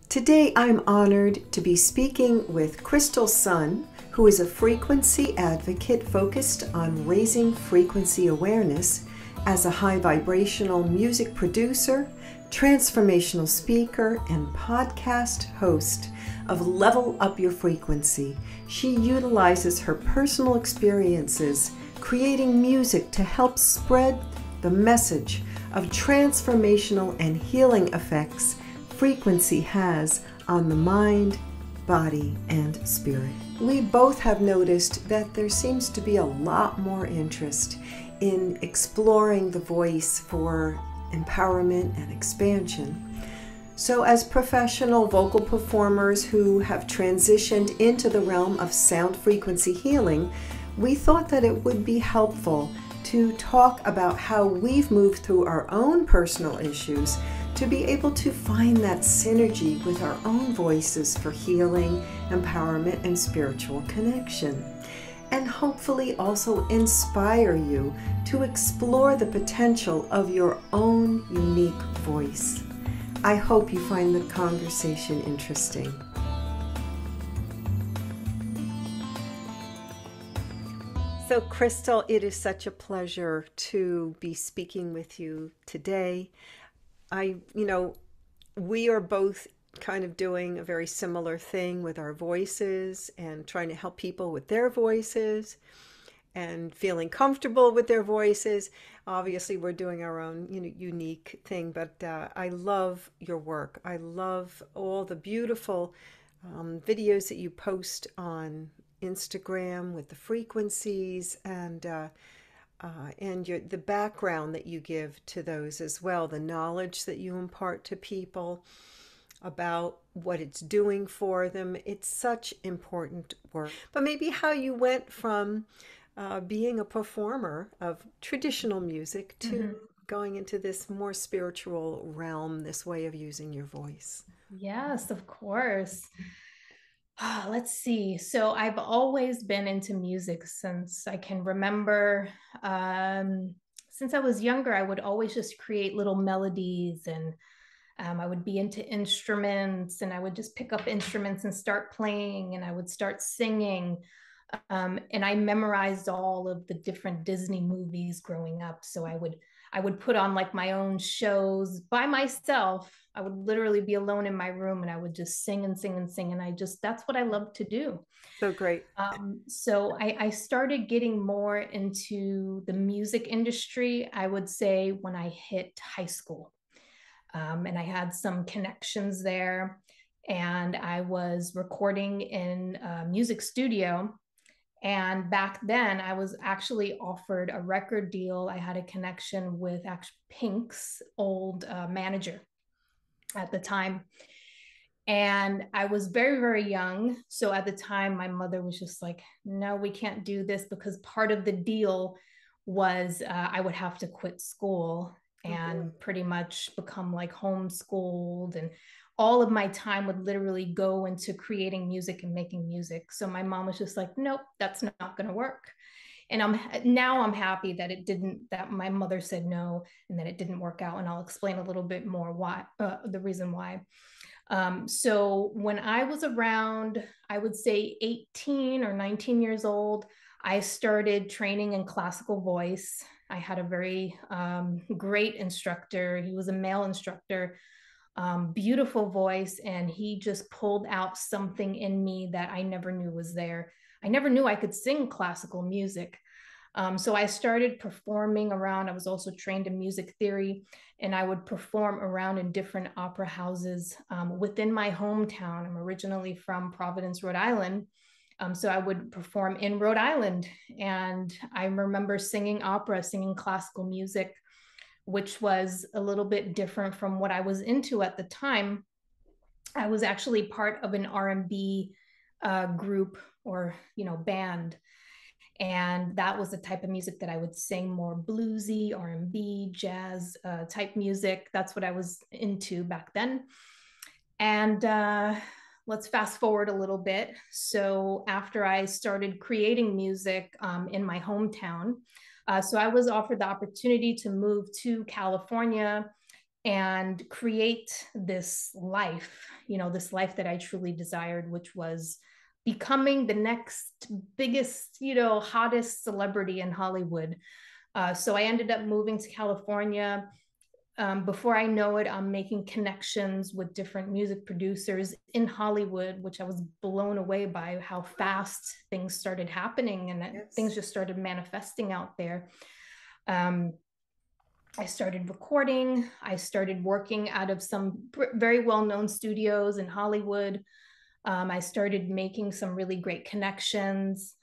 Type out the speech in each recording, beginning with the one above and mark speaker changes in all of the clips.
Speaker 1: Today I'm honored to be speaking with Crystal Sun, who is a frequency advocate focused on raising frequency awareness as a high vibrational music producer, transformational speaker, and podcast host of Level Up Your Frequency. She utilizes her personal experiences creating music to help spread the message of transformational and healing effects frequency has on the mind, body, and spirit. We both have noticed that there seems to be a lot more interest in exploring the voice for empowerment and expansion. So as professional vocal performers who have transitioned into the realm of sound frequency healing, we thought that it would be helpful to talk about how we've moved through our own personal issues to be able to find that synergy with our own voices for healing, empowerment, and spiritual connection. And hopefully also inspire you to explore the potential of your own unique voice. I hope you find the conversation interesting. So, Crystal, it is such a pleasure to be speaking with you today. We are both kind of doing a very similar thing with our voices and trying to help people with their voices and feeling comfortable with their voices. Obviously, we're doing our own unique thing, but I love your work. I love all the beautiful videos that you post on Instagram with the frequencies and the background that you give to those as well, the knowledge that you impart to people about what it's doing for them. It's such important work. But maybe how you went from being a performer of traditional music to going into this more spiritual realm, this way of using your voice.
Speaker 2: Yes, of course. Let's see. So I've always been into music since I can remember. Since I was younger, I would always just create little melodies and I would be into instruments and I would just pick up instruments and start playing and I would start singing. And I memorized all of the different Disney movies growing up. So I would put on like my own shows by myself. I would literally be alone in my room and I would just sing and sing and sing. And that's what I love to do.
Speaker 1: So great.
Speaker 2: So I started getting more into the music industry, I would say, when I hit high school. And I had some connections there. And I was recording in a music studio. And back then, I was actually offered a record deal. I had a connection with Pink's old manager at the time. And I was very, very young. So at the time, my mother was just like, no, we can't do this because part of the deal was I would have to quit school and pretty much become like homeschooled. And all of my time would literally go into creating music and making music. So my mom was just like, nope, that's not going to work. And I'm happy that it didn't, that my mother said no and that it didn't work out. And I'll explain a little bit more why, the reason why. So when I was around, I would say 18 or 19 years old, I started training in classical voice. I had a very great instructor. He was a male instructor, beautiful voice, and he just pulled out something in me that I never knew was there. I never knew I could sing classical music. So I started performing around. I was also trained in music theory, and I would perform around in different opera houses within my hometown. I'm originally from Providence, Rhode Island. So I would perform in Rhode Island. And I remember singing opera, singing classical music, which was a little bit different from what I was into at the time. I was actually part of an R&B group or, band. And that was the type of music that I would sing, more bluesy, R&B, jazz type music. That's what I was into back then. And let's fast forward a little bit. So after I started creating music in my hometown, so I was offered the opportunity to move to California and create this life, this life that I truly desired, which was becoming the next biggest, hottest celebrity in Hollywood. So I ended up moving to California. Before I know it, I'm making connections with different music producers in Hollywood, which I was blown away by how fast things started happening and that things just started manifesting out there. I started recording. I started working out of some very well-known studios in Hollywood. I started making some really great connections,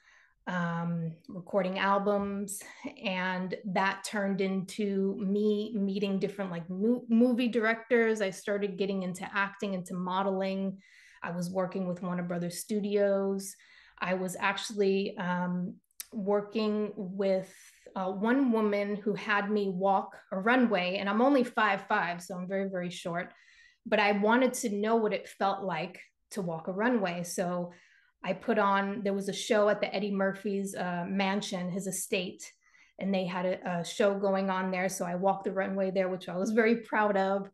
Speaker 2: recording albums, and that turned into me meeting different like movie directors. I started getting into acting, into modeling. I was working with Warner Brothers Studios. I was actually working with one woman who had me walk a runway, and I'm only 5'5", so I'm very, very short, but I wanted to know what it felt like to walk a runway. So I put on, there was a show at the Eddie Murphy's mansion, his estate, and they had a show going on there. So I walked the runway there, which I was very proud of.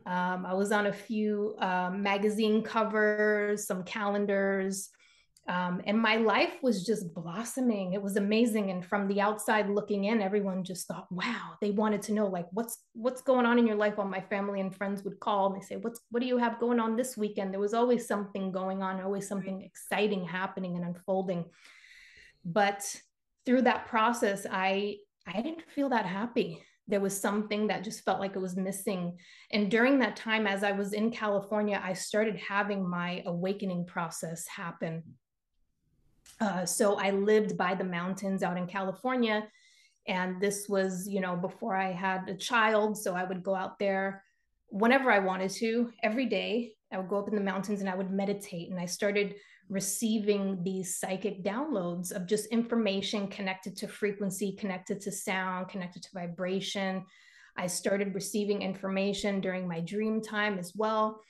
Speaker 2: I was on a few magazine covers, some calendars, and my life was just blossoming. It was amazing. And from the outside looking in, everyone just thought, wow, they wanted to know like, what's going on in your life? While my family and friends would call and they say, what do you have going on this weekend? There was always something going on, always something exciting happening and unfolding. But through that process, I didn't feel that happy. There was something that just felt like it was missing. And during that time, as I was in California, I started having my awakening process happen. So I lived by the mountains out in California. And this was, before I had a child. So I would go out there whenever I wanted to, every day. I would go up in the mountains and I would meditate. And I started receiving these psychic downloads of just information connected to frequency, connected to sound, connected to vibration. I started receiving information during my dream time as well.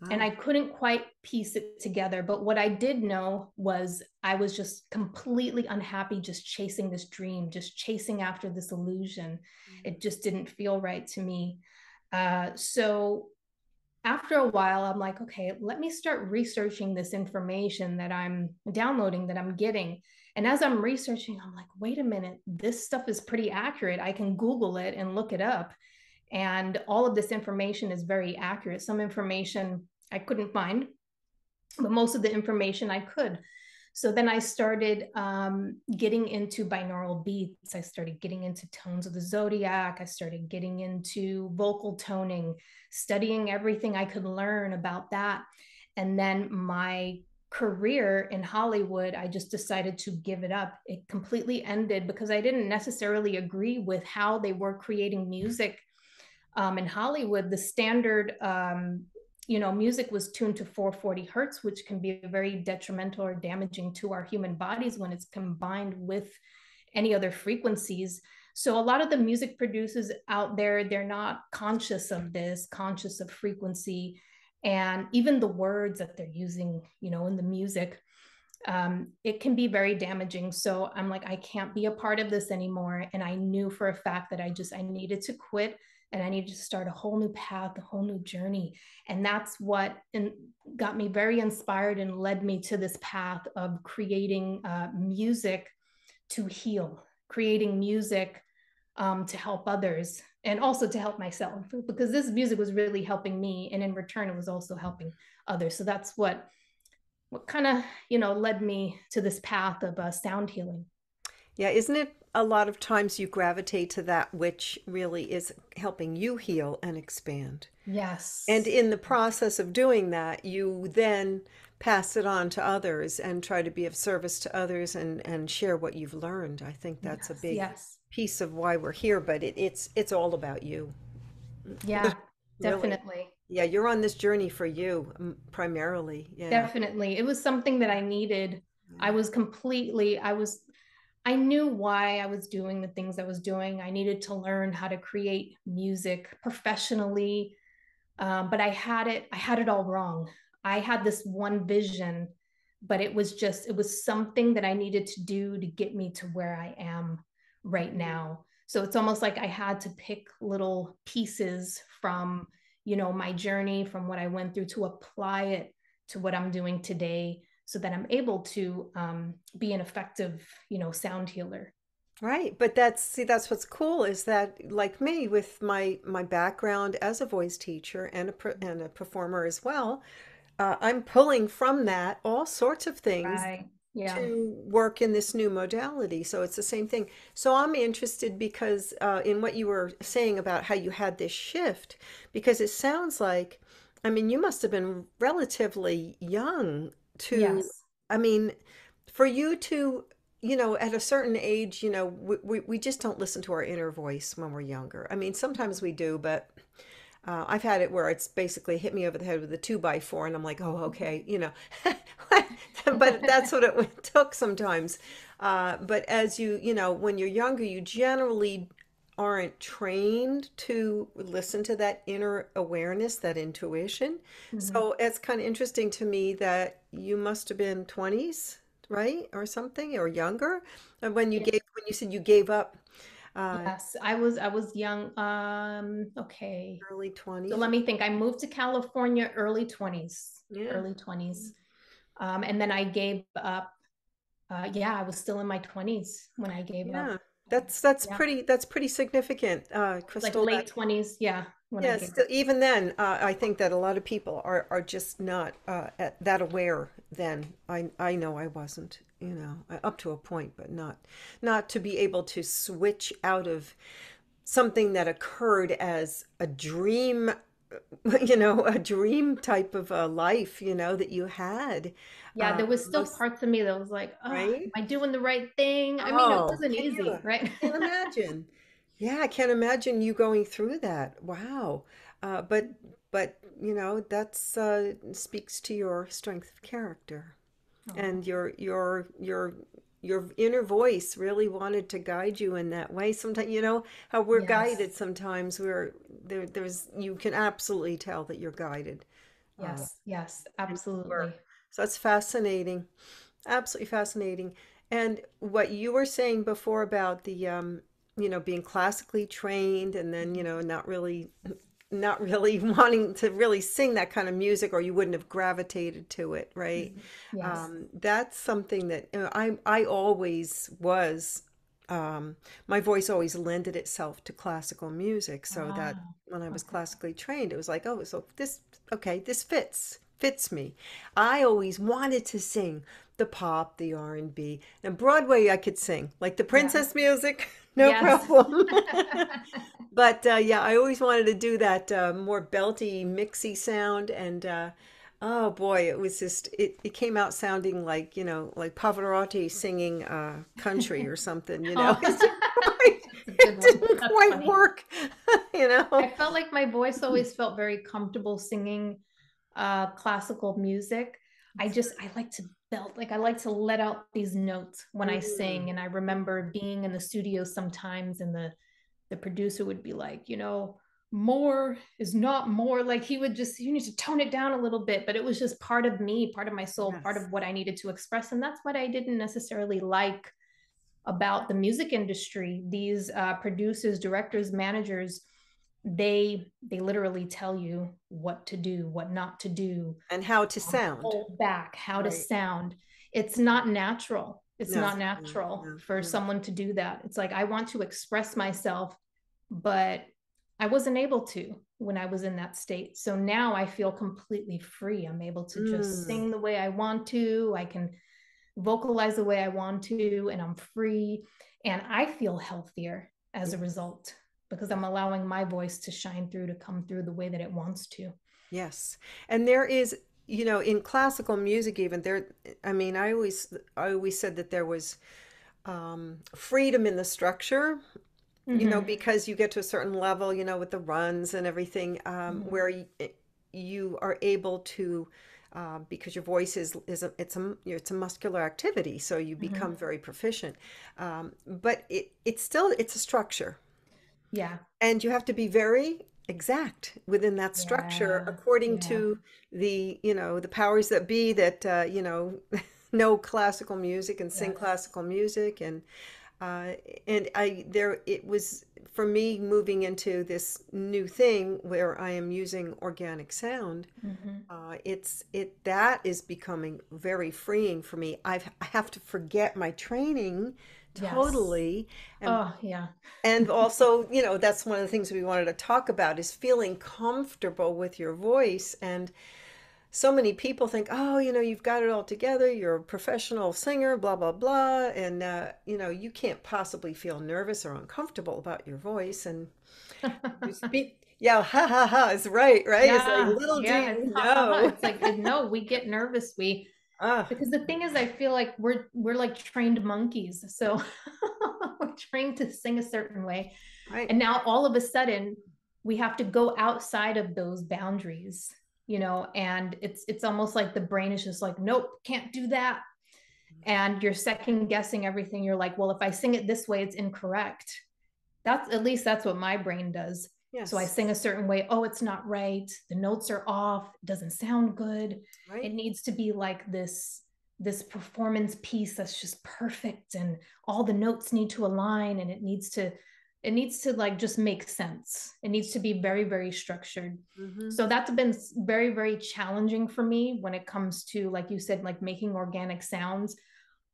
Speaker 2: Wow. And I couldn't quite piece it together. But what I did know was I was just completely unhappy, just chasing this dream, just chasing after this illusion. It just didn't feel right to me. So after a while, I'm like, okay, let me start researching this information that I'm downloading, that I'm getting. And as I'm researching, I'm like, wait a minute, this stuff is pretty accurate. I can Google it and look it up. And all of this information is very accurate. Some information I couldn't find, but most of the information I could. So then I started getting into binaural beats. I started getting into tones of the zodiac. I started getting into vocal toning, studying everything I could learn about that. And then my career in Hollywood, I just decided to give it up. It completely ended because I didn't necessarily agree with how they were creating music. In Hollywood, the standard, music was tuned to 440 hertz, which can be very detrimental or damaging to our human bodies when it's combined with any other frequencies. So a lot of the music producers out there, they're not conscious of this, conscious of frequency, and even the words that they're using, in the music. It can be very damaging. So I'm like, I can't be a part of this anymore. And I knew for a fact that I needed to quit and I needed to start a whole new path, a whole new journey. And that's what got me very inspired and led me to this path of creating music to heal, creating music to help others and also to help myself, because this music was really helping me. And in return, it was also helping others. So that's what kind of, led me to this path of sound healing.
Speaker 1: Yeah, isn't it a lot of times you gravitate to that which really is helping you heal and expand?
Speaker 2: Yes.
Speaker 1: And in the process of doing that, you then pass it on to others and try to be of service to others and share what you've learned. I think that's a big piece of why we're here, but it's all about you.
Speaker 2: Yeah,
Speaker 1: Really.
Speaker 2: Definitely.
Speaker 1: Yeah, you're on this journey for you primarily. Yeah.
Speaker 2: Definitely. It was something that I needed. I knew why I was doing the things I was doing. I needed to learn how to create music professionally. But I had it all wrong. I had this one vision, but it was something that I needed to do to get me to where I am right now. So it's almost like I had to pick little pieces from, my journey, from what I went through, to apply it to what I'm doing today so that I'm able to be an effective, sound healer.
Speaker 1: Right, but that's what's cool is that like me with my background as a voice teacher and and a performer as well, I'm pulling from that all sorts of things
Speaker 2: Right. Yeah.
Speaker 1: to work in this new modality. So it's the same thing. So I'm interested because in what you were saying about how you had this shift, because it sounds like, I mean, you must have been relatively young to,
Speaker 2: Yes.
Speaker 1: I mean, for you to, at a certain age, we just don't listen to our inner voice when we're younger. I mean, sometimes we do, but I've had it where it's basically hit me over the head with a 2x4, and I'm like, oh, okay, but that's what it took sometimes. But as when you're younger, you generally aren't trained to listen to that inner awareness, that intuition.
Speaker 2: Mhm.
Speaker 1: So it's kind of interesting to me that you must have been 20s, right? Or something, or younger. And
Speaker 2: Yeah.
Speaker 1: when you said you gave up, uh,
Speaker 2: Yes, I was young. Okay.
Speaker 1: early
Speaker 2: So
Speaker 1: 20s.
Speaker 2: let me think. I moved to California early 20s,
Speaker 1: Yeah.
Speaker 2: early 20s. And then I gave up. Yeah, I was still in my 20s when I gave
Speaker 1: Yeah,
Speaker 2: up. Yeah.
Speaker 1: that's pretty significant,
Speaker 2: Like
Speaker 1: Crystal. That
Speaker 2: late 20s. Yeah, when I
Speaker 1: yeah,
Speaker 2: gave
Speaker 1: still,
Speaker 2: up.
Speaker 1: even then, I think that a lot of people are just not that aware. Then I know I wasn't, up to a point, but not to be able to switch out of something that occurred as a dream, a dream type of a life, that you had.
Speaker 2: Yeah, there was still
Speaker 1: Most
Speaker 2: parts of me that was like, oh,
Speaker 1: right.
Speaker 2: am I doing the right thing? I mean, it
Speaker 1: Oh,
Speaker 2: wasn't easy, right?
Speaker 1: can't imagine. Yeah, I can't imagine you going through that. Wow. But that's speaks to your strength of character
Speaker 2: Oh,
Speaker 1: and your inner voice really wanted to guide you in that way. Sometimes, how we're
Speaker 2: yes.
Speaker 1: guided sometimes there's you can absolutely tell that you're guided. Uh,
Speaker 2: Yes. Yes.
Speaker 1: and you were.
Speaker 2: Absolutely.
Speaker 1: So that's fascinating. Absolutely fascinating. And what you were saying before about the being classically trained and then, not really wanting to really sing that kind of music or you wouldn't have gravitated to it, right?
Speaker 2: Mhm. Yes.
Speaker 1: That's something that I always was my voice always lended itself to classical music so that
Speaker 2: Ah,
Speaker 1: when I was
Speaker 2: okay.
Speaker 1: classically trained, it was like, oh, so this, okay, this fits me. I always wanted to sing the pop, the R&B, and Broadway I could sing, like the
Speaker 2: Yeah.
Speaker 1: princess music, no
Speaker 2: Yes.
Speaker 1: problem. But yeah, I always wanted to do that more belty, mixy sound, and oh boy, it was just it came out sounding like like Pavarotti singing country or something.
Speaker 2: Oh,
Speaker 1: It didn't quite,
Speaker 2: that's a good
Speaker 1: it
Speaker 2: one.
Speaker 1: didn't
Speaker 2: That's
Speaker 1: quite
Speaker 2: funny.
Speaker 1: work, you
Speaker 2: I
Speaker 1: know.
Speaker 2: felt like my voice always felt very comfortable singing classical music. I like to belt, like I like to let out these notes when I
Speaker 1: Mm,
Speaker 2: sing. And I remember being in the studio sometimes and the producer would be like, more is not more. Like he would just, you need to tone it down a little bit. But it was just part of me, part of my soul, part
Speaker 1: yes.
Speaker 2: of what I needed to express. And that's what I didn't necessarily like about the music industry. These producers, directors, managers, they literally tell you what to do, what not to do,
Speaker 1: And how to sound,
Speaker 2: hold back, how to
Speaker 1: right?
Speaker 2: sound. It's not natural. It's
Speaker 1: No,
Speaker 2: not
Speaker 1: no,
Speaker 2: natural
Speaker 1: no,
Speaker 2: for
Speaker 1: no.
Speaker 2: someone to do that. It's like I want to express myself, but I wasn't able to when I was in that state. So now I feel completely free. I'm able to just
Speaker 1: Mm,
Speaker 2: sing the way I want to. I can vocalize the way I want to, and I'm free. And I feel healthier as a
Speaker 1: yes,
Speaker 2: result because I'm allowing my voice to shine through, to come through the way that it wants to.
Speaker 1: yes. And there is, in classical music, even there. I mean, I always said that there was freedom in the structure,
Speaker 2: Mm-hmm.
Speaker 1: because you get to a certain level, with the runs and everything,
Speaker 2: Mm-hmm.
Speaker 1: where you are able to, because your voice it's a muscular activity, so you
Speaker 2: Mm-hmm.
Speaker 1: become very proficient. But it's a structure,
Speaker 2: Yeah.
Speaker 1: and you have to be very exact within that structure
Speaker 2: Yeah.
Speaker 1: according
Speaker 2: Yeah.
Speaker 1: to the powers that be that know classical music and sing
Speaker 2: Yes.
Speaker 1: classical music. And Uh, and it was for me moving into this new thing where I am using organic sound.
Speaker 2: Hmm.
Speaker 1: That is becoming very freeing for me. I have to forget my training
Speaker 2: Yes.
Speaker 1: totally, and
Speaker 2: Oh, yeah.
Speaker 1: and also, that's one of the things we wanted to talk about is feeling comfortable with your voice. And so many people think, oh, you've got it all together. You're a professional singer, blah, blah, blah. And, you can't possibly feel nervous or uncomfortable about your voice. And you speak, yeah, ha, ha, ha is right, right? It's like,
Speaker 2: Yeah,
Speaker 1: little do
Speaker 2: yeah, it's
Speaker 1: you
Speaker 2: ha ha ha.
Speaker 1: know.
Speaker 2: It's like no, we get nervous. We
Speaker 1: Ah,
Speaker 2: because the thing is, I feel like we're like trained monkeys. So we're trained to sing a certain way.
Speaker 1: right.
Speaker 2: And now all of a sudden we have to go outside of those boundaries, and it's almost like the brain is just like, nope, can't do that. And you're second guessing everything. You're like, well, if I sing it this way, it's incorrect. That's at least that's what my brain does. So I
Speaker 1: Yes,
Speaker 2: sing a certain way. Oh, it's not right. The notes are off. It doesn't sound good. It
Speaker 1: right.
Speaker 2: needs to be like this performance piece that's just perfect, and all the notes need to align, and it needs to like just make sense. It needs to be very, very structured.
Speaker 1: Mm-hmm.
Speaker 2: So that's been very, very challenging for me when it comes to, like you said, like making organic sounds.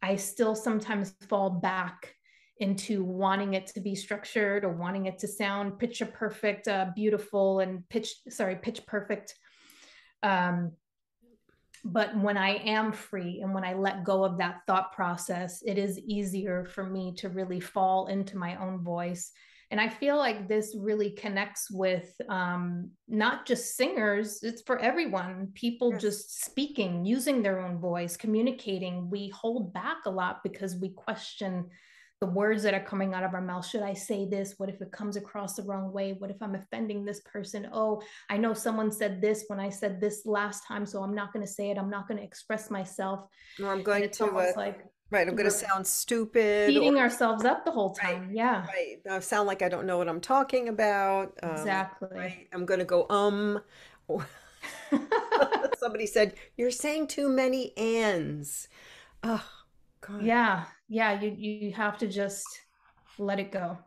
Speaker 2: I still sometimes fall back into wanting it to be structured or wanting it to sound picture perfect, beautiful, and pitch perfect. Um, but when I am free and when I let go of that thought process, it is easier for me to really fall into my own voice. And I feel like this really connects with not just singers, it's for everyone. People
Speaker 1: Yes.
Speaker 2: just speaking, using their own voice, communicating. We hold back a lot because we question the words that are coming out of our mouth. Should I say this? What if it comes across the wrong way? What if I'm offending this person? Oh, I know someone said this when I said this last time, so I'm not going to say it. I'm not going to express myself.
Speaker 1: Or I'm
Speaker 2: And
Speaker 1: going
Speaker 2: it's
Speaker 1: to,
Speaker 2: almost like
Speaker 1: right, I'm going to
Speaker 2: we're
Speaker 1: sound stupid or,
Speaker 2: beating ourselves up the whole
Speaker 1: right,
Speaker 2: time. Yeah,
Speaker 1: right. I sound like I don't know what I'm talking about.
Speaker 2: exactly.
Speaker 1: Right. I'm going to go, somebody said, you're saying too many ands. Oh, God.
Speaker 2: Yeah, yeah, you have to just let it go.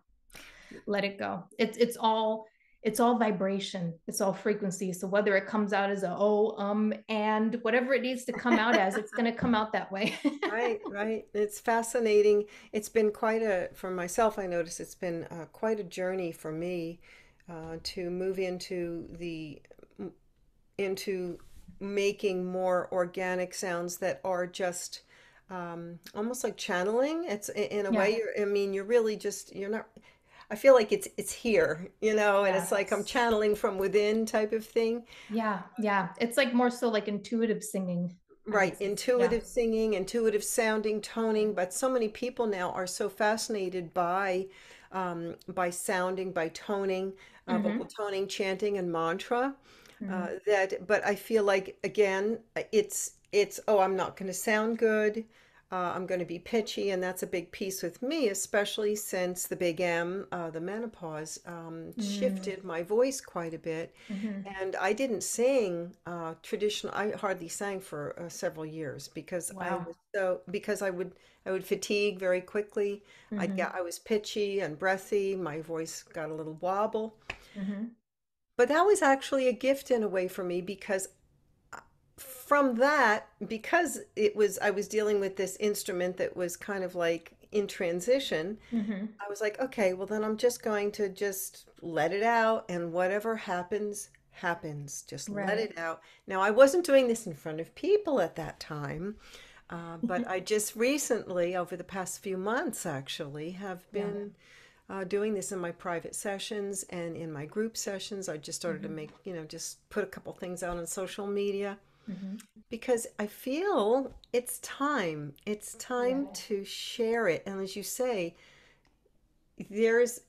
Speaker 2: Let it go. It's all vibration. It's all frequency. So whether it comes out as a and whatever it needs to come out as, it's going to come out that way.
Speaker 1: Right, right. It's fascinating. It's been for myself, I notice it's been quite a journey for me to move into making more organic sounds that are just almost like channeling. It's in a
Speaker 2: Yeah.
Speaker 1: way I mean, you're really you're not, I feel like it's here, and it's like I'm
Speaker 2: Yes.
Speaker 1: channeling from within type of thing.
Speaker 2: Yeah, yeah. It's like more so like intuitive singing, I would
Speaker 1: Right,
Speaker 2: say. Yeah.
Speaker 1: intuitive singing, intuitive sounding, toning,
Speaker 2: Right.
Speaker 1: but so many people now are so fascinated by sounding, by toning, vocal
Speaker 2: Mm-hmm.
Speaker 1: toning, chanting, and mantra.
Speaker 2: Mm-hmm.
Speaker 1: But I feel like again, it's oh, I'm not going to sound good. I'm going to be pitchy, and that's a big piece with me, especially since the big M, the menopause, shifted my voice quite a bit.
Speaker 2: Mm-hmm.
Speaker 1: And I didn't sing traditional. I hardly sang for several years because
Speaker 2: Wow.
Speaker 1: I would fatigue very quickly.
Speaker 2: Mm-hmm.
Speaker 1: I was pitchy and breathy. My voice got a little wobble.
Speaker 2: Mm-hmm.
Speaker 1: But that was actually a gift in a way for me because from that, because I was dealing with this instrument that was kind of like in transition.
Speaker 2: Mm-hmm.
Speaker 1: I was like, okay, well then I'm just going to just let it out and whatever happens, happens. Just let
Speaker 2: Right.
Speaker 1: it out. Now, I wasn't doing this in front of people at that time, but I just recently, over the past few months actually, have
Speaker 2: Yeah.
Speaker 1: been doing this in my private sessions and in my group sessions. I just started to
Speaker 2: Mm-hmm.
Speaker 1: make, just put a couple things out on social media
Speaker 2: Mm-hmm.
Speaker 1: because I feel it's time. It's time
Speaker 2: Yeah.
Speaker 1: to share it. And as you say, there's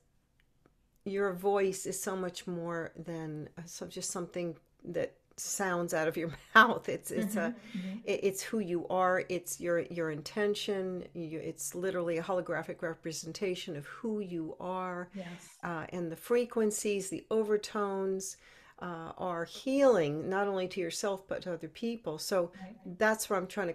Speaker 1: your voice is so much more than just something that sounds out of your mouth.
Speaker 2: Mm-hmm. Mm-hmm.
Speaker 1: It's who you are. It's your intention. It's literally a holographic representation of who you are,
Speaker 2: Yes.
Speaker 1: and the frequencies, the overtones. Are healing not only to yourself but to other people. So
Speaker 2: Right.
Speaker 1: that's where I'm trying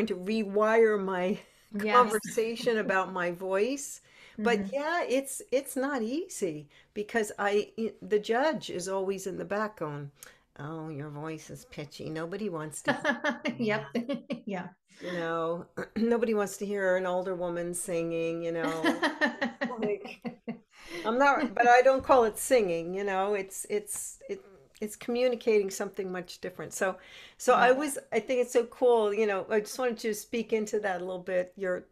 Speaker 1: to rewire my
Speaker 2: Yes.
Speaker 1: conversation about my voice. But
Speaker 2: Hmm.
Speaker 1: yeah, it's not easy because the judge is always in the back going, "Oh, your voice is pitchy. Nobody wants to hear
Speaker 2: Yep.
Speaker 1: that."
Speaker 2: Yeah.
Speaker 1: You know, nobody wants to hear an older woman singing, you know. Like I'm not, but I don't call it singing, you know. It's communicating something much different. So
Speaker 2: Yeah.
Speaker 1: I think it's so cool, you know. I just wanted to speak into that a little bit, your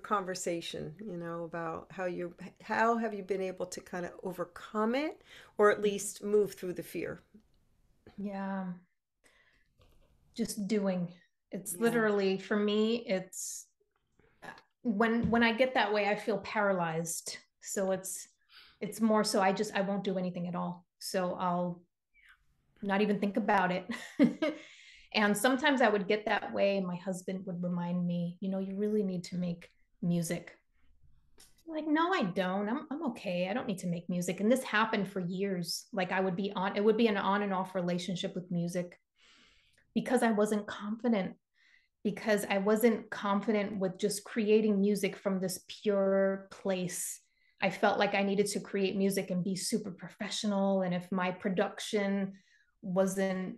Speaker 1: conversation, you know, about how have you been able to kind of overcome it or at least move through the fear?
Speaker 2: Yeah. Just doing. It's
Speaker 1: Yeah.
Speaker 2: literally for me, it's when I get that way, I feel paralyzed. So it's more so I won't do anything at all. So I'll not even think about it. And sometimes I would get that way. My husband would remind me, you really need to make music. I'm like, no, I don't. I'm okay. I don't need to make music. And this happened for years. Like it would be an on and off relationship with music because I wasn't confident with just creating music from this pure place. I felt like I needed to create music and be super professional. And if my production wasn't,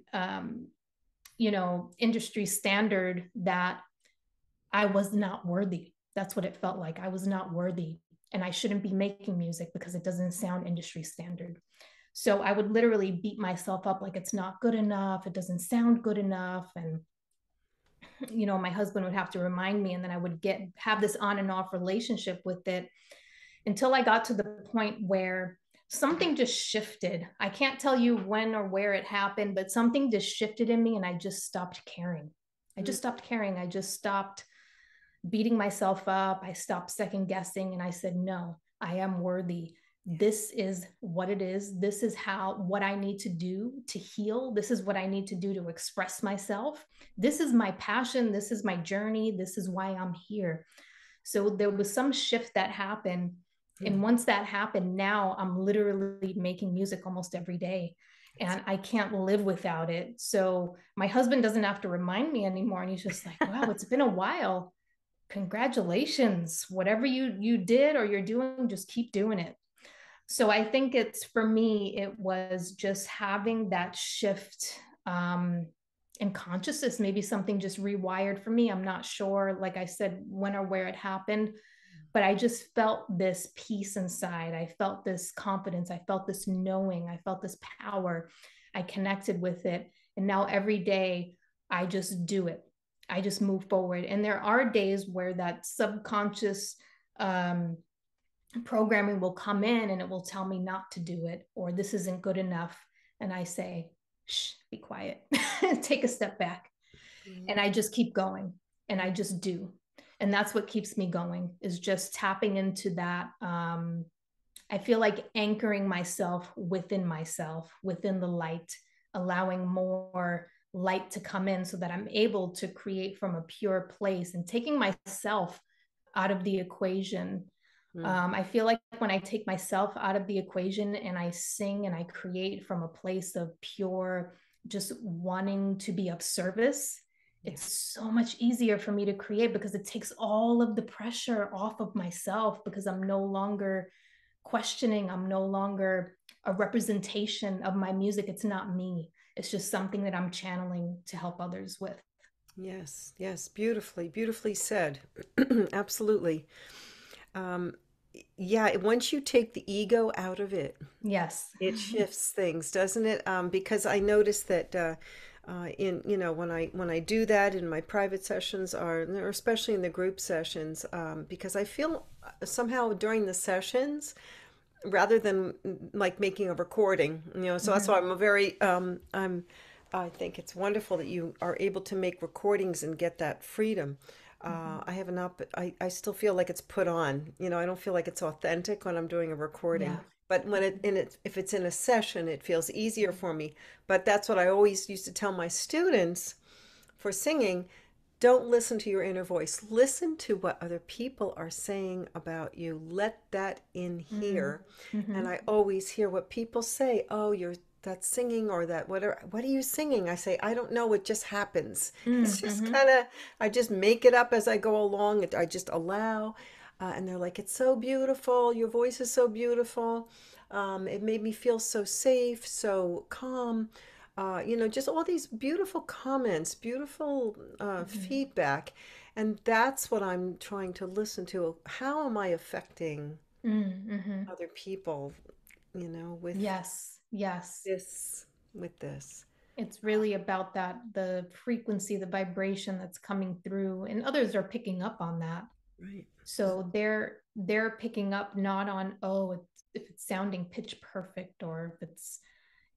Speaker 2: industry standard, that I was not worthy. That's what it felt like. I was not worthy. And I shouldn't be making music because it doesn't sound industry standard. So I would literally beat myself up like it's not good enough. It doesn't sound good enough. And my husband would have to remind me, and then I would have this on and off relationship with it until I got to the point where something just shifted. I can't tell you when or where it happened, but something just shifted in me and I just stopped caring. I just stopped caring. I just stopped beating myself up. I stopped second guessing and I said, no, I am worthy. This is what it is. This is what I need to do to heal. This is what I need to do to express myself. This is my passion. This is my journey. This is why I'm here. So there was some shift that happened. And once that happened, now I'm literally making music almost every day. And I can't live without it. So my husband doesn't have to remind me anymore. And he's just like, wow, it's been a while. Congratulations. Whatever you did or you're doing, just keep doing it. So I think for me, it was just having that shift in consciousness, maybe something just rewired for me. I'm not sure, like I said, when or where it happened, but I just felt this peace inside. I felt this confidence. I felt this knowing. I felt this power. I connected with it. And now every day I just do it. I just move forward. And there are days where that subconscious um, programming will come in and it will tell me not to do it or this isn't good enough. And I say, shh, be quiet, take a step back. And I just keep going and I just do. And that's what keeps me going is just tapping into that. I feel like anchoring myself, within the light, allowing more light to come in so that I'm able to create from a pure place and taking myself out of the equation. I feel like when I take myself out of the equation and I sing and I create from a place of pure, just wanting to be of service, it's so much easier for me to create because it takes all of the pressure off of myself because I'm no longer questioning, I'm no longer a representation of my music. It's not me. It's just something that I'm channeling to help others with.
Speaker 1: Yes, yes, beautifully said. Absolutely. Um, yeah, once you take the ego out of it,
Speaker 2: Yes.
Speaker 1: it shifts things, doesn't it? Because I notice that when I do that in my private sessions or especially in the group sessions, because I feel somehow during the sessions, rather than like making a recording, so that's
Speaker 2: Mm-hmm.
Speaker 1: why I think it's wonderful that you are able to make recordings and get that freedom.
Speaker 2: Mm-hmm.
Speaker 1: I have not, I still feel like it's put on. I don't feel like it's authentic when I'm doing a recording.
Speaker 2: Yeah.
Speaker 1: But if it's in a session, it feels easier for me. But that's what I always used to tell my students for singing. Don't listen to your inner voice. Listen to what other people are saying about you. Let that in
Speaker 2: Mm-hmm.
Speaker 1: here.
Speaker 2: Mm-hmm.
Speaker 1: And I always hear what people say. Oh, that singing or that whatever, what are you singing? I say, I don't know, it just happens. It's just
Speaker 2: Mm-hmm.
Speaker 1: kind of, I just make it up as I go along. I just allow. And they're like, it's so beautiful. Your voice is so beautiful. It made me feel so safe, so calm. Just all these beautiful comments, beautiful
Speaker 2: Mm-hmm.
Speaker 1: feedback. And that's what I'm trying to listen to. How am I affecting
Speaker 2: Mm-hmm.
Speaker 1: other people, with
Speaker 2: Yes, yes.
Speaker 1: this, with this?
Speaker 2: It's really about that, the frequency, the vibration that's coming through, and others are picking up on that.
Speaker 1: Right.
Speaker 2: So they're picking up not on, oh, if it's sounding pitch perfect, or if it's,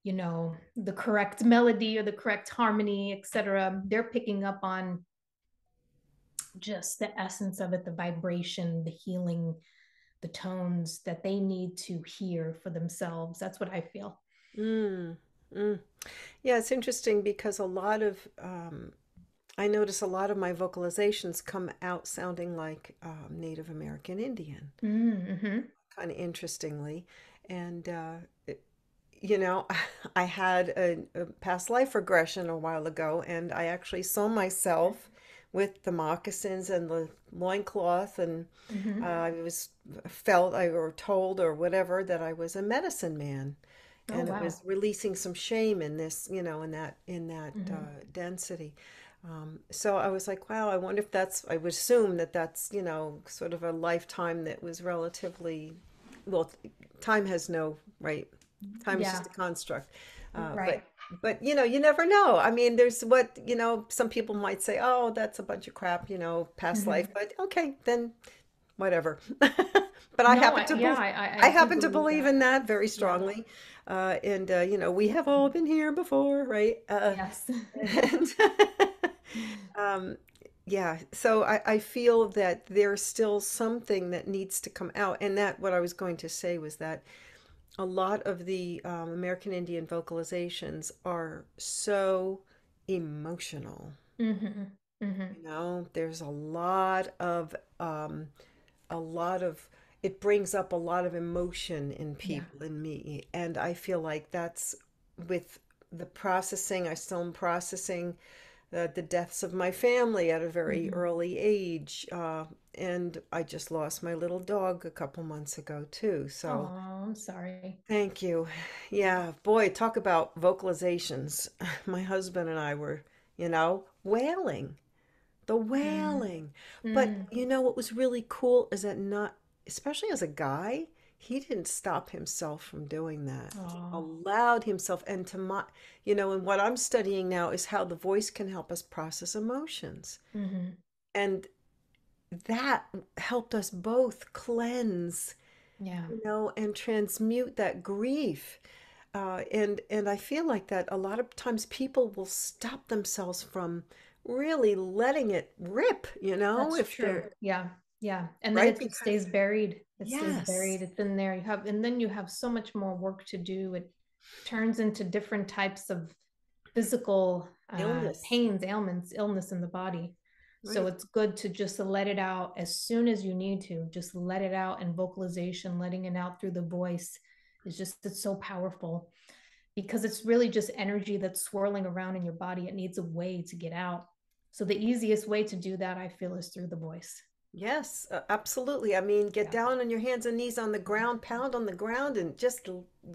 Speaker 2: the correct melody or the correct harmony, etc. They're picking up on just the essence of it, the vibration, the healing, the tones that they need to hear for themselves. That's what I feel.
Speaker 1: Mm, mm. Yeah, it's interesting because I notice a lot of my vocalizations come out sounding like Native American Indian,
Speaker 2: Mm-hmm.
Speaker 1: kind of interestingly. And, you know, I had a past life regression a while ago, and I actually saw myself with the moccasins and the loincloth, and
Speaker 2: Mm-hmm.
Speaker 1: I was felt I or told or whatever that I was a medicine man,
Speaker 2: Oh,
Speaker 1: and it
Speaker 2: wow.
Speaker 1: was releasing some shame in this, in that
Speaker 2: Mm-hmm.
Speaker 1: density. So I was like, wow, I wonder if that's, I would assume that that's, sort of a lifetime that was relatively, well, time has no, right? Time is
Speaker 2: Yeah,
Speaker 1: just a construct. Uh,
Speaker 2: right.
Speaker 1: but, but, you never know. I mean, there's what, some people might say, oh, that's a bunch of crap, past life,
Speaker 2: Mm-hmm.
Speaker 1: but okay, then whatever. But I
Speaker 2: No,
Speaker 1: happen to believe,
Speaker 2: I
Speaker 1: I
Speaker 2: do
Speaker 1: happen to
Speaker 2: believe
Speaker 1: believe
Speaker 2: that.
Speaker 1: in that very
Speaker 2: Yeah.
Speaker 1: strongly. And, we have all been here before, right?
Speaker 2: Yes.
Speaker 1: And um, yeah, so I feel that there's still something that needs to come out. And that what I was going to say was that a lot of the American Indian vocalizations are so emotional.
Speaker 2: Mm-hmm. Mm-hmm.
Speaker 1: There's a lot of, it brings up a lot of emotion in
Speaker 2: Yeah.
Speaker 1: people, in me. And I feel like that's with the processing, I still am processing the deaths of my family at a very
Speaker 2: Mm-hmm.
Speaker 1: early age. And I just lost my little dog a couple months ago, too. So
Speaker 2: Oh, I'm sorry.
Speaker 1: thank you. Yeah, boy, talk about vocalizations. My husband and I were, wailing, the
Speaker 2: Mm.
Speaker 1: wailing. But
Speaker 2: Mm.
Speaker 1: what was really cool is that not, especially as a guy, he didn't stop himself from doing that. He
Speaker 2: Oh.
Speaker 1: allowed himself, and and what I'm studying now is how the voice can help us process emotions.
Speaker 2: Mm-hmm.
Speaker 1: And that helped us both cleanse,
Speaker 2: Yeah.
Speaker 1: and transmute that grief. And I feel like that a lot of times people will stop themselves from really letting it rip,
Speaker 2: That's
Speaker 1: if
Speaker 2: true.
Speaker 1: they're
Speaker 2: Yeah. Yeah. And then
Speaker 1: right
Speaker 2: it just
Speaker 1: because
Speaker 2: stays buried. It stays
Speaker 1: yes,
Speaker 2: buried. It's in there. And then you have so much more work to do. It turns into different types of physical
Speaker 1: illness,
Speaker 2: pains, ailments, illness in the body. So
Speaker 1: right?
Speaker 2: it's good to just let it out as soon as you need to. Just let it out, and vocalization, letting it out through the voice it's so powerful, because it's really just energy that's swirling around in your body. It needs a way to get out. So the easiest way to do that, I feel, is through the voice.
Speaker 1: Yes, absolutely. I mean, get
Speaker 2: Yeah.
Speaker 1: down on your hands and knees on the ground, pound on the ground, and just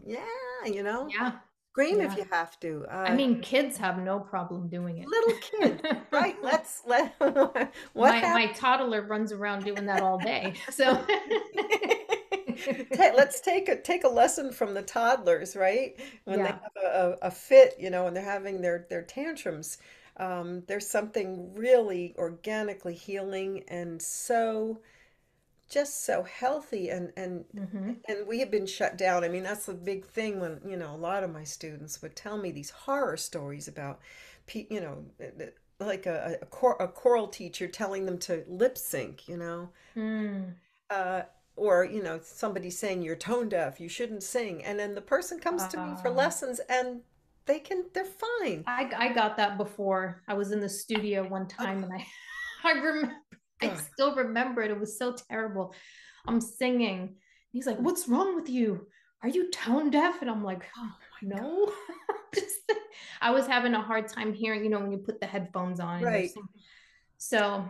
Speaker 1: yeah,
Speaker 2: Yeah.
Speaker 1: scream if
Speaker 2: Yeah.
Speaker 1: you have to.
Speaker 2: I mean, kids have no problem doing
Speaker 1: Little kids,
Speaker 2: it.
Speaker 1: right? Let what
Speaker 2: My
Speaker 1: happened?
Speaker 2: toddler runs around doing that all day. So
Speaker 1: Let's take a lesson from the toddlers, right? When they
Speaker 2: yeah.
Speaker 1: have a fit, and they're having their tantrums. There's something really organically healing and so just so healthy
Speaker 2: Hmm.
Speaker 1: and we have been shut down. I mean, that's the big thing when, a lot of my students would tell me these horror stories about, like a choral teacher telling them to lip sync,
Speaker 2: Mm.
Speaker 1: uh, or somebody saying you're tone deaf, you shouldn't sing, and then the person comes to me for
Speaker 2: Uh,
Speaker 1: lessons and they're fine.
Speaker 2: I got that before. I was in the studio one time,
Speaker 1: Oh
Speaker 2: and I remember, I
Speaker 1: God.
Speaker 2: still remember it. It was so terrible. I'm singing. He's like, "What's wrong with you? Are you tone deaf?" And I'm like,
Speaker 1: Oh
Speaker 2: no. Just, I was having a hard time hearing, when you put the headphones on and you're
Speaker 1: Right.
Speaker 2: singing. So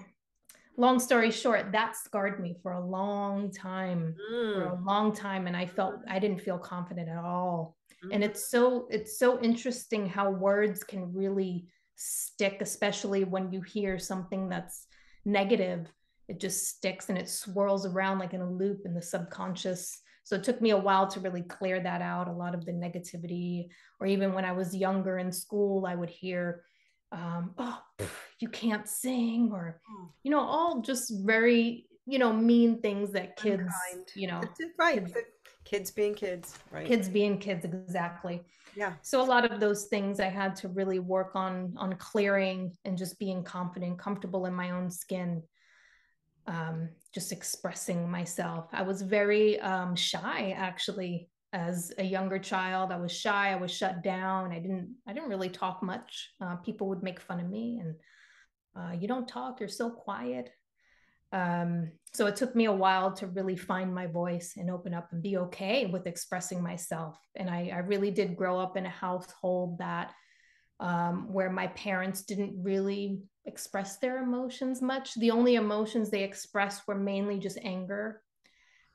Speaker 2: long story short, that scarred me for a long time,
Speaker 1: Mm.
Speaker 2: and I didn't feel confident at all. And
Speaker 1: Mhm.
Speaker 2: it's so interesting how words can really stick, especially when you hear something that's negative. It just sticks and it swirls around like in a loop in the subconscious. So it took me a while to really clear that out, a lot of the negativity. Or even when I was younger in school, I would hear, oh, you can't sing, or
Speaker 1: Oh,
Speaker 2: all just very, mean things that
Speaker 1: unkind. It's right.
Speaker 2: kids,
Speaker 1: Kids being kids, right?
Speaker 2: kids being kids, exactly.
Speaker 1: Yeah.
Speaker 2: So a lot of those things I had to really work on clearing and just being confident, comfortable in my own skin, just expressing myself. I was very shy actually as a younger child. I was shy. I was shut down. I didn't really talk much. People would make fun of me and you don't talk. You're so quiet. So it took me a while to really find my voice and open up and be okay with expressing myself. And I really did grow up in a household that where my parents didn't really express their emotions much. The only emotions they expressed were mainly just anger,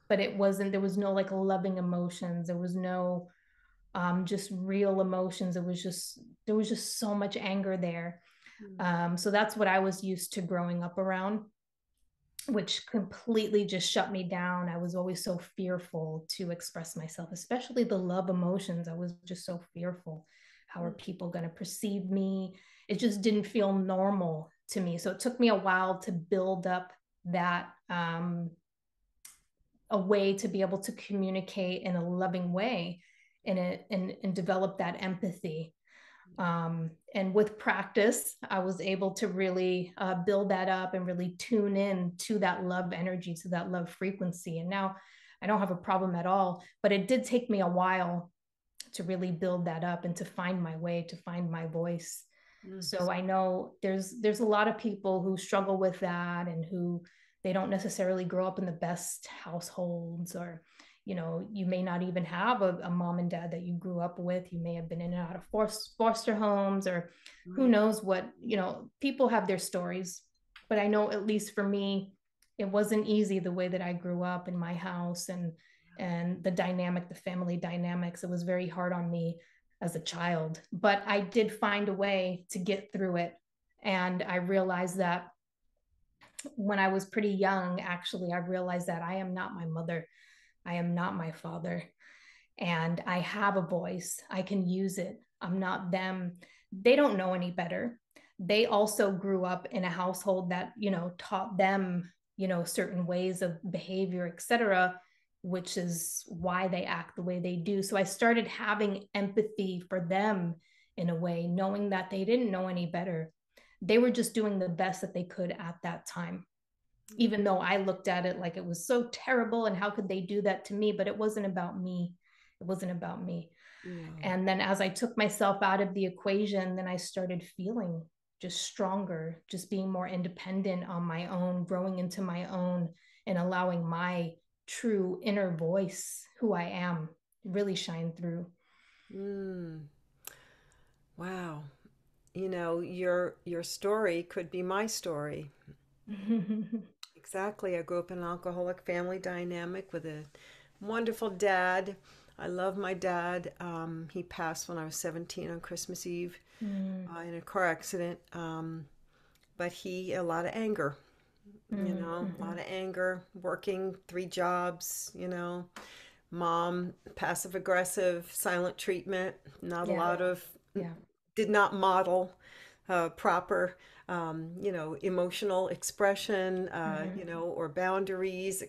Speaker 2: but there was no like loving emotions. There was no just real emotions. There was just so much anger there.
Speaker 1: Mm.
Speaker 2: So that's what I was used to growing up around, which completely just shut me down. I was always so fearful to express myself, especially the love emotions. I was just so fearful. How are people going to perceive me? It just didn't feel normal to me. So it took me a while to build up that a way to be able to communicate in a loving way and develop that empathy. And with practice, I was able to really build that up and really tune in to that love energy, to that love frequency. And now I don't have a problem at all, but it did take me a while to really build that up and to find my way, to find my voice.
Speaker 1: Mm.
Speaker 2: So I know there's a lot of people who struggle with that and who they don't necessarily grow up in the best households, or you may not even have a mom and dad that you grew up with. You may have been in and out of foster homes, or who
Speaker 1: Right.
Speaker 2: knows what, people have their stories. But I know, at least for me, it wasn't easy the way that I grew up in my house, and the family dynamics. It was very hard on me as a child, but I did find a way to get through it. And I realized that when I was pretty young, actually, I realized that I am not my mother. I am not my father. And I have a voice. I can use it. I'm not them. They don't know any better. They also grew up in a household that, taught them, certain ways of behavior, etc., which is why they act the way they do. So I started having empathy for them in a way, knowing that they didn't know any better. They were just doing the best that they could at that time, even though I looked at it like it was so terrible and how could they do that to me? But it wasn't about me. It wasn't about me.
Speaker 1: No.
Speaker 2: And then as I took myself out of the equation, then I started feeling just stronger, just being more independent on my own, growing into my own, and allowing my true inner voice, who I am, really shine through.
Speaker 1: Mm. Wow. Your story could be my story. Exactly. I grew up in an alcoholic family dynamic with a wonderful dad. I love my dad. He passed when I was 17 on Christmas Eve
Speaker 2: Mm,
Speaker 1: in a car accident. But a lot of anger, a lot
Speaker 2: mhm.
Speaker 1: of anger, working 3 jobs, mom, passive aggressive, silent treatment, not a
Speaker 2: Yeah,
Speaker 1: lot of,
Speaker 2: yeah.
Speaker 1: did not model proper, emotional expression,
Speaker 2: Mhm.
Speaker 1: or boundaries,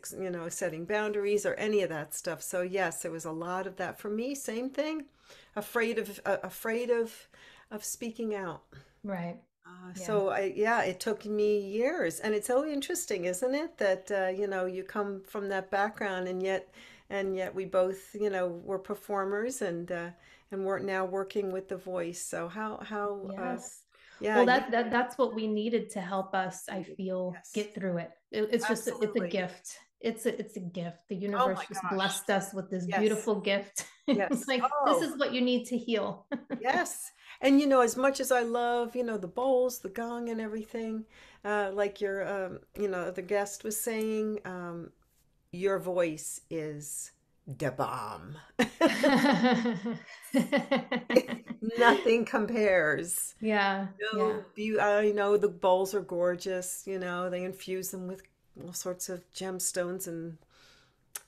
Speaker 1: setting boundaries or any of that stuff. So yes, there was a lot of that for me. Same thing, afraid of speaking out.
Speaker 2: Right. Yeah.
Speaker 1: Yeah, it took me years, and it's so interesting, isn't it, that you come from that background, and yet we both, were performers, and we're now working with the voice. So
Speaker 2: Yes.
Speaker 1: yeah,
Speaker 2: Well,
Speaker 1: you
Speaker 2: that's what we needed to help us, I
Speaker 1: needed.
Speaker 2: feel,
Speaker 1: Yes,
Speaker 2: get through it. It's a
Speaker 1: absolutely.
Speaker 2: gift. It's a gift. The
Speaker 1: Oh my
Speaker 2: universe just
Speaker 1: gosh.
Speaker 2: blessed us with this
Speaker 1: Yes.
Speaker 2: beautiful gift.
Speaker 1: Yes.
Speaker 2: Like, this
Speaker 1: Oh,
Speaker 2: is what you need to heal.
Speaker 1: yes. And as much as I love, the bowls, the gong and everything, like the guest was saying, your voice is the bomb. Nothing compares.
Speaker 2: Yeah, yeah,
Speaker 1: No, I know the bowls are gorgeous, they infuse them with all sorts of gemstones, and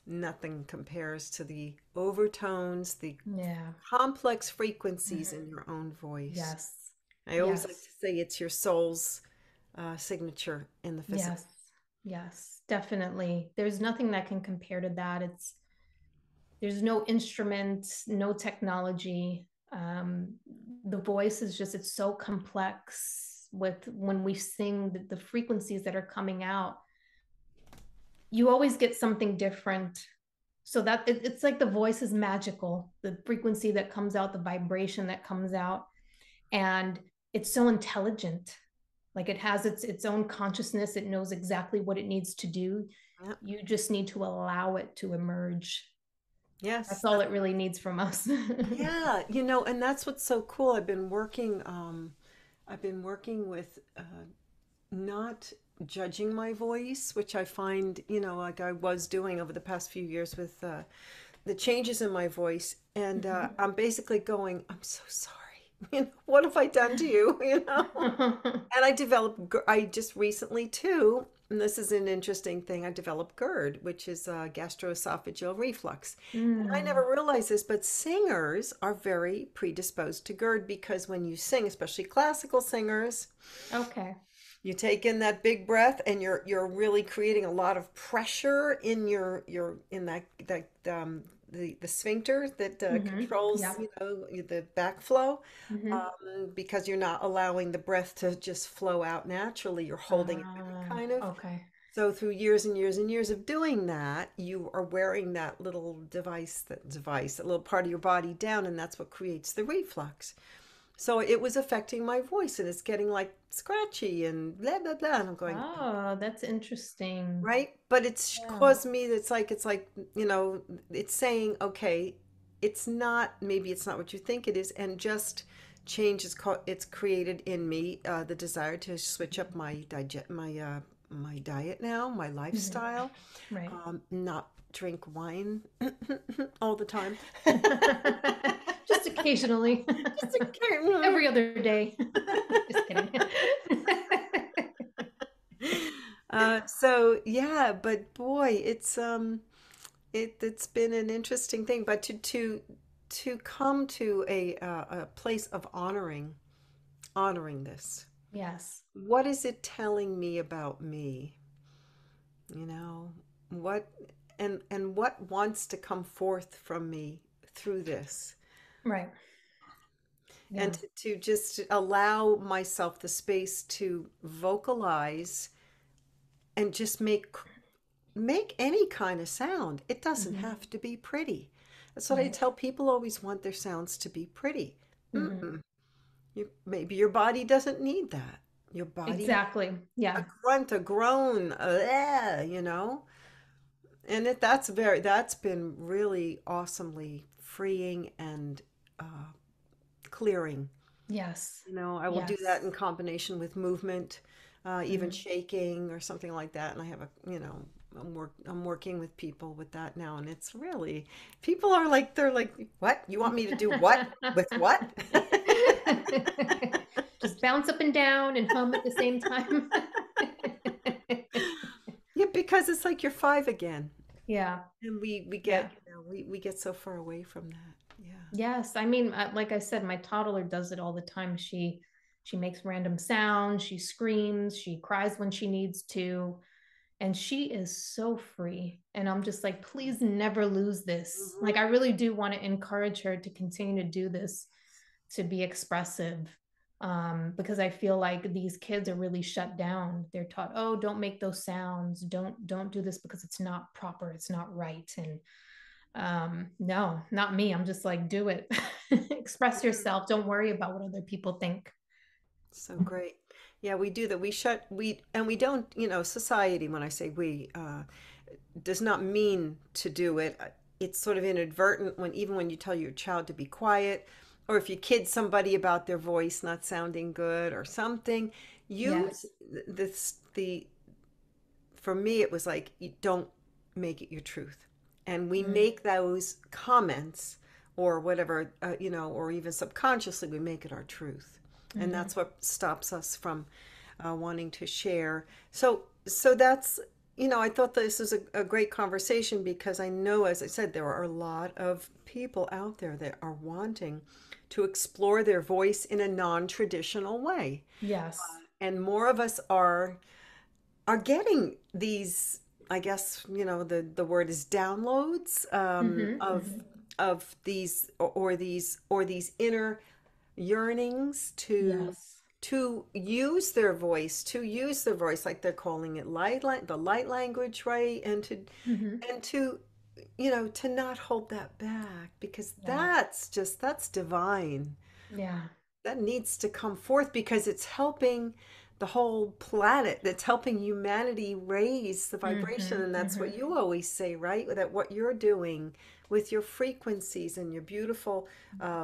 Speaker 1: nothing compares to the overtones, the
Speaker 2: yeah.
Speaker 1: complex frequencies in
Speaker 2: Mhm.
Speaker 1: your own voice.
Speaker 2: Yes,
Speaker 1: I always like
Speaker 2: yes,
Speaker 1: to say it's your soul's signature in the physical.
Speaker 2: yes, yes, definitely. There's nothing that can compare to that. There's no instrument, no technology. The voice is just, it's so complex with when we sing the frequencies that are coming out. You always get something different. So that it's like the voice is magical, the frequency that comes out, the vibration that comes out, and it's so intelligent. Like it has its own consciousness. It knows exactly what it needs to do.
Speaker 1: Yeah.
Speaker 2: You just need to allow it to emerge. That's
Speaker 1: Yes.
Speaker 2: all it really needs from us.
Speaker 1: Yeah, and that's what's so cool. I've been working with not judging my voice, which I find, like I was doing over the past few years with the changes in my voice. And I'm basically going, I'm so sorry. What have I done to you? And I just recently too, and this is an interesting thing, I developed GERD, which is gastroesophageal reflux. And I
Speaker 2: Mm,
Speaker 1: never realized this, but singers are very predisposed to GERD because when you sing, especially classical singers,
Speaker 2: okay.
Speaker 1: you take in that big breath and you're really creating a lot of pressure in your in the sphincter that controls,
Speaker 2: Yeah.
Speaker 1: the backflow,
Speaker 2: Hmm.
Speaker 1: because you're not allowing the breath to just flow out naturally. You're holding it back, kind of.
Speaker 2: Okay.
Speaker 1: So through years and years and years of doing that, you are wearing that little that little part of your body down, and that's what creates the reflux. So it was affecting my voice, and it's getting like scratchy and blah blah blah. And I'm going,
Speaker 2: Oh, that's interesting.
Speaker 1: right? But it's
Speaker 2: Yeah.
Speaker 1: caused me, it's like, it's saying, okay, maybe it's not what you think it is, and just change it's created in me the desire to switch up my diet now, my
Speaker 2: Hmm.
Speaker 1: lifestyle,
Speaker 2: Right.
Speaker 1: not drink wine all the time.
Speaker 2: Just occasionally.
Speaker 1: Just a kidding.
Speaker 2: Every other day. Just kidding.
Speaker 1: So yeah, but boy, it's been an interesting thing, but to come to a place of honoring this.
Speaker 2: Yes.
Speaker 1: What is it telling me about me? You know, what and what wants to come forth from me through this?
Speaker 2: Right.
Speaker 1: And
Speaker 2: Yeah.
Speaker 1: to just allow myself the space to vocalize and just make any kind of sound. It doesn't
Speaker 2: Hmm.
Speaker 1: have to be pretty. That's what I
Speaker 2: Right.
Speaker 1: tell people, always want their sounds to be pretty.
Speaker 2: Hmm.
Speaker 1: Mm-mm. Maybe your body doesn't need that. Your body has
Speaker 2: Exactly.
Speaker 1: a
Speaker 2: Yeah.
Speaker 1: grunt, a groan, and that's been really awesomely freeing and uh, clearing.
Speaker 2: Yes.
Speaker 1: I will do that in
Speaker 2: Yes.
Speaker 1: combination with movement, even
Speaker 2: Hmm.
Speaker 1: shaking or something like that. And I have I'm working with people with that now, and it's really, people are like, they're like, what? You want me to do what? With what?
Speaker 2: Just bounce up and down and hum at the same time.
Speaker 1: Yeah, because it's like you're five again,
Speaker 2: Yeah.
Speaker 1: and we
Speaker 2: Yeah.
Speaker 1: get, we get so far away from that. Yeah.
Speaker 2: Yes, I mean, like I said, my toddler does it all the time. She makes random sounds, she screams, she cries when she needs to, and she is so free. And I'm just like, please never lose this. Like
Speaker 1: Mhm.
Speaker 2: I really do want to encourage her to continue to do this, to be expressive. Because I feel like these kids are really shut down. They're taught, oh, don't make those sounds. Don't do this because it's not proper, it's not right. And no, not me. I'm just like, do it. Express yourself. Don't worry about what other people think.
Speaker 1: So great. Yeah, we do that. And we don't, society, when I say we, does not mean to do it. it's sort of inadvertent when even when you tell your child to be quiet, or if you kid somebody about their voice not sounding good or something, use
Speaker 2: Yes.
Speaker 1: the for me it was like, you don't make it your truth. And we
Speaker 2: Mm.
Speaker 1: make those comments or whatever, or even subconsciously we make it our truth. And
Speaker 2: Mm-hmm.
Speaker 1: that's what stops us from wanting to share. So that's, I thought this was a great conversation, because I know, as I said, there are a lot of people out there that are wanting to explore their voice in a non-traditional way.
Speaker 2: Yes.
Speaker 1: And more of us are getting these, I guess, the word is downloads,
Speaker 2: Mm-hmm.
Speaker 1: of
Speaker 2: Mm-hmm.
Speaker 1: these, or these inner yearnings
Speaker 2: Yes.
Speaker 1: to use their voice, like they're calling it the light language, right?
Speaker 2: Mm-hmm.
Speaker 1: And to to not hold that back, because
Speaker 2: Yeah.
Speaker 1: that's divine.
Speaker 2: Yeah.
Speaker 1: That needs to come forth, because it's helping the whole planet, that's helping humanity raise the vibration.
Speaker 2: Mm-hmm.
Speaker 1: And that's
Speaker 2: Mm-hmm.
Speaker 1: what you always say, right? That what you're doing with your frequencies and your beautiful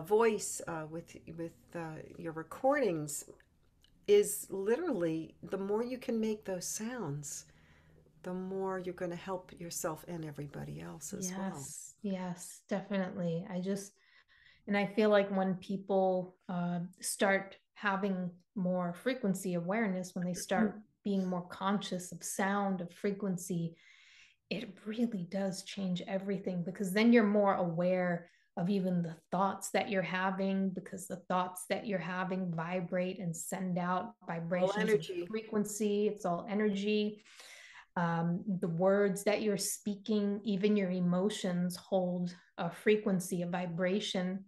Speaker 1: voice, with your recordings, is literally, the more you can make those sounds, the more you're going to help yourself and everybody else as well.
Speaker 2: Yes. Yes, definitely. And I feel like when people start having more frequency awareness, when they start being more conscious of sound, of frequency, it really does change everything, because then you're more aware of even the thoughts that you're having, because the thoughts that you're having vibrate and send out
Speaker 1: All
Speaker 2: vibrations of
Speaker 1: energy.
Speaker 2: frequency. It's all energy. The words that you're speaking, even your emotions hold a frequency, a vibration.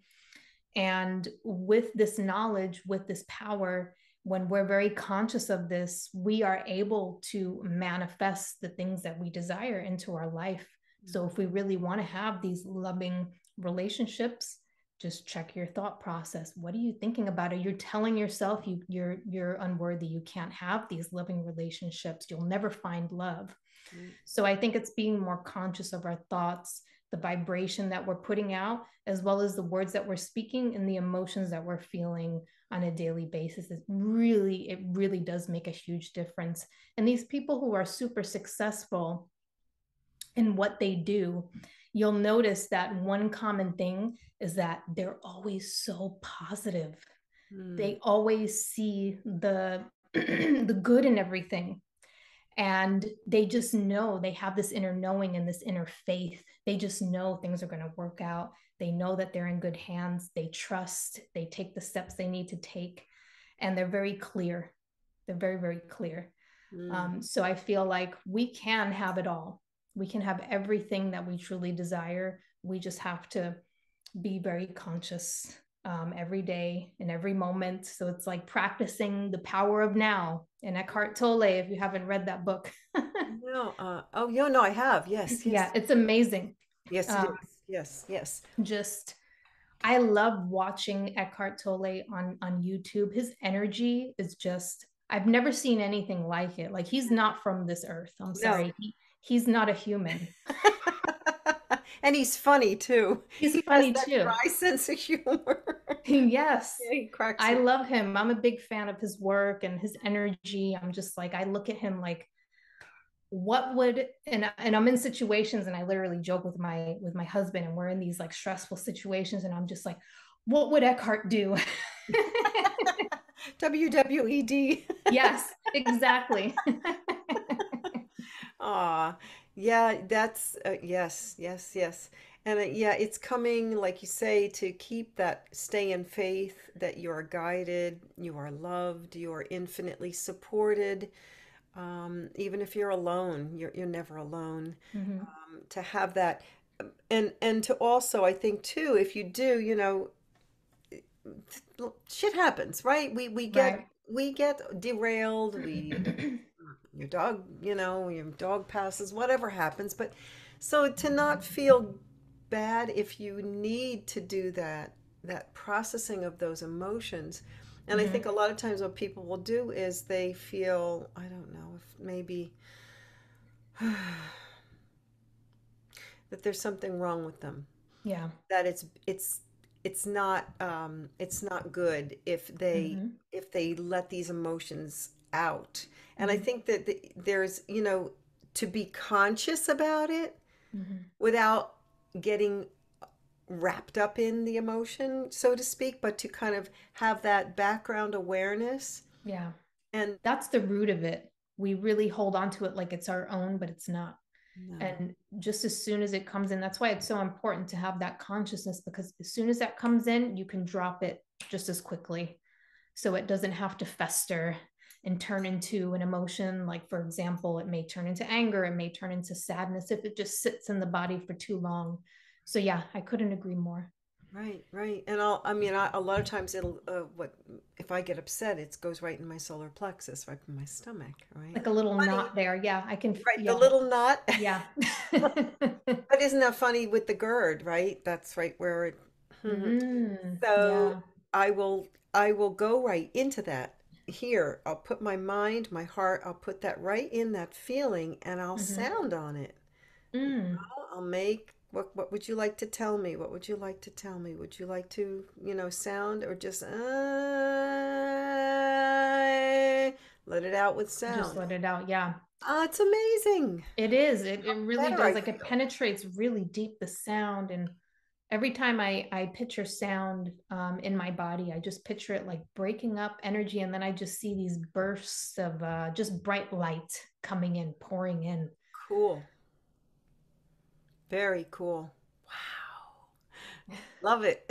Speaker 2: And with this knowledge, with this power, when we're very conscious of this, we are able to manifest the things that we desire into our life. So if we really want to have these loving relationships, just check your thought process. What are you thinking about? Are you telling yourself you're unworthy, you can't have these loving relationships, you'll never find love?
Speaker 1: Mm.
Speaker 2: So I think it's being more conscious of our thoughts, the vibration that we're putting out, as well as the words that we're speaking and the emotions that we're feeling on a daily basis. It really does make a huge difference. And these people who are super successful in what they do, you'll notice that one common thing is that they're always so positive.
Speaker 1: Mm.
Speaker 2: They always see the the good in everything, and they just know, they have this inner knowing and this inner faith. They just know things are going to work out. They know that they're in good hands. They trust, they take the steps they need to take, and they're very clear. They're very, very clear.
Speaker 1: Mm.
Speaker 2: So I feel like we can have it all. We can have everything that we truly desire. We just have to be very conscious, every day and every moment. So it's like practicing the power of now in Eckhart Tolle, if you haven't read that book.
Speaker 1: No, oh, yeah, no, I have. Yes,
Speaker 2: Yeah,
Speaker 1: yes,
Speaker 2: it's amazing.
Speaker 1: yes, it
Speaker 2: Um,
Speaker 1: is. Yes, yes.
Speaker 2: just I love watching Eckhart Tolle on YouTube. His energy is just, I've never seen anything like it. Like, he's not from this earth. I'm
Speaker 1: No.
Speaker 2: sorry. He's not a human.
Speaker 1: And he's funny too.
Speaker 2: He's
Speaker 1: He has
Speaker 2: funny
Speaker 1: that
Speaker 2: too.
Speaker 1: dry sense of humor.
Speaker 2: Yes.
Speaker 1: Yeah, he cracks
Speaker 2: I
Speaker 1: me.
Speaker 2: love him. I'm a big fan of his work and his energy. I'm just like, I look at him like, what would, and I'm in situations, and I literally joke with my husband, and we're in these like stressful situations, and I'm just like, what would Eckhart do?
Speaker 1: WWED.
Speaker 2: Yes, exactly.
Speaker 1: Aw, yeah, that's yes, yes, yes. And yeah, it's coming, like you say, to keep that, stay in faith that you are guided, you are loved, you are infinitely supported. Even if you're alone, you're never alone.
Speaker 2: Mm-hmm.
Speaker 1: To have that, and to also, I think too, if you do, shit happens, right?
Speaker 2: Right.
Speaker 1: We get derailed. We your dog passes, whatever happens. But so to not feel bad if you need to do that processing of those emotions. And I think
Speaker 2: Mm-hmm.
Speaker 1: a lot of times what people will do is they feel, I don't know, if maybe that there's something wrong with them,
Speaker 2: Yeah.
Speaker 1: that it's not good
Speaker 2: Mm-hmm.
Speaker 1: if they let these emotions out. And I
Speaker 2: Mm-hmm.
Speaker 1: think that there's, to be conscious about it
Speaker 2: Mm-hmm.
Speaker 1: without getting wrapped up in the emotion, so to speak, but to kind of have that background awareness.
Speaker 2: Yeah.
Speaker 1: And
Speaker 2: That's the root of it. We really hold on to it like it's our own, but it's not.
Speaker 1: no,
Speaker 2: And just as soon as it comes in, that's why it's so important to have that consciousness, because as soon as that comes in, you can drop it just as quickly. So it doesn't have to fester and turn into an emotion. Like, for example, it may turn into anger, it may turn into sadness if it just sits in the body for too long. So, yeah, I couldn't agree more.
Speaker 1: right, right. And a lot of times it'll, what, if I get upset, it goes right in my solar plexus, right in my stomach, right?
Speaker 2: Like a little
Speaker 1: Funny,
Speaker 2: knot there. Yeah, I can,
Speaker 1: right? The
Speaker 2: yeah,
Speaker 1: little knot.
Speaker 2: yeah.
Speaker 1: But isn't that funny with the GERD, right? That's right where it. So
Speaker 2: Yeah.
Speaker 1: I will go right into that. Here, I'll put my mind, my heart, I'll put that right in that feeling and I'll
Speaker 2: Mm-hmm.
Speaker 1: sound on it.
Speaker 2: Mm.
Speaker 1: I'll make what would you like to tell me? What would you like to tell me? Would you like to, sound or just let it out with
Speaker 2: Just
Speaker 1: sound?
Speaker 2: let it out. Yeah.
Speaker 1: Ah, it's amazing.
Speaker 2: It is. It really
Speaker 1: Better
Speaker 2: does.
Speaker 1: I
Speaker 2: Like it
Speaker 1: feel.
Speaker 2: penetrates really deep, the sound. And every time I picture sound in my body, I just picture it like breaking up energy. And then I just see these bursts of just bright light coming in, pouring in.
Speaker 1: Cool. Very cool. Wow. Love it.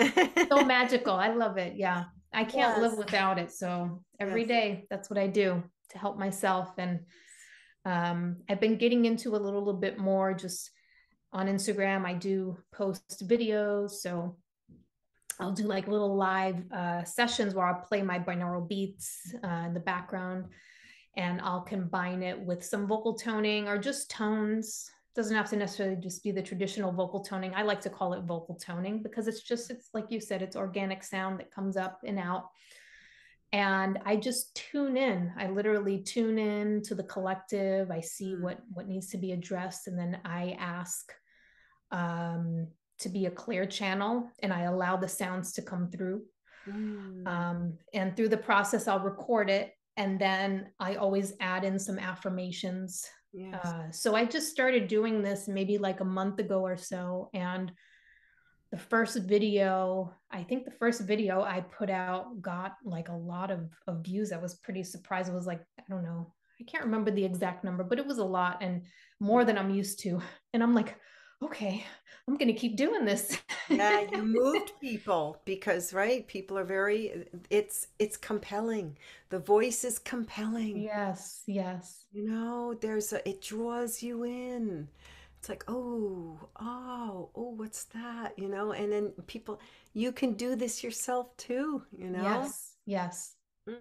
Speaker 2: So magical. I love it. Yeah. I can't live
Speaker 1: Yes.
Speaker 2: without it. So every
Speaker 1: Yes.
Speaker 2: day, that's what I do to help myself. And I've been getting into a little bit more just on Instagram. I do post videos. So I'll do like little live sessions where I'll play my binaural beats in the background, and I'll combine it with some vocal toning or just tones. Doesn't have to necessarily just be the traditional vocal toning. I like to call it vocal toning because it's like you said, it's organic sound that comes up and out. And I just tune in. I literally tune in to the collective. I see
Speaker 1: Mm,
Speaker 2: what needs to be addressed, and then I ask um, to be a clear channel, and I allow the sounds to come through.
Speaker 1: mm,
Speaker 2: And through the process, I'll record it, and then I always add in some affirmations.
Speaker 1: yes.
Speaker 2: So I just started doing this maybe like a month ago or so, and I think the first video I put out got like a lot of views. I was pretty surprised. It was like, I don't know, I can't remember the exact number, but it was a lot and more than I'm used to. And I'm like, okay, I'm going to keep doing this.
Speaker 1: Yeah, you moved people because, right, people are very, it's compelling. The voice is compelling.
Speaker 2: Yes, yes,
Speaker 1: It draws you in. It's like, oh, what's that? And then people, you can do this yourself too.
Speaker 2: yes, yes.
Speaker 1: Mm.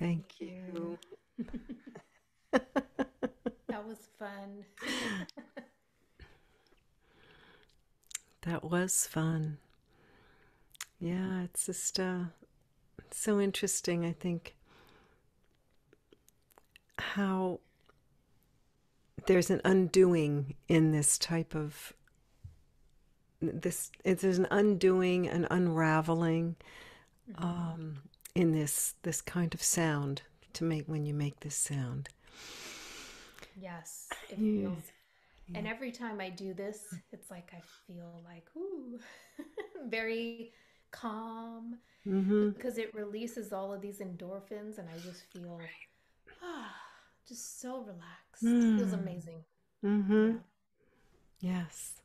Speaker 1: Thank you.
Speaker 2: That was fun.
Speaker 1: That was fun. Yeah, it's just so interesting, I think, how there's an undoing in this type of there's an undoing, an unraveling in this kind of sound to make when you make this sound.
Speaker 2: Yes, it feels. And every time I do this, it's like I feel like, ooh, very calm because it releases all of these endorphins and I just feel just so relaxed. It feels amazing. Yeah.
Speaker 1: Yes.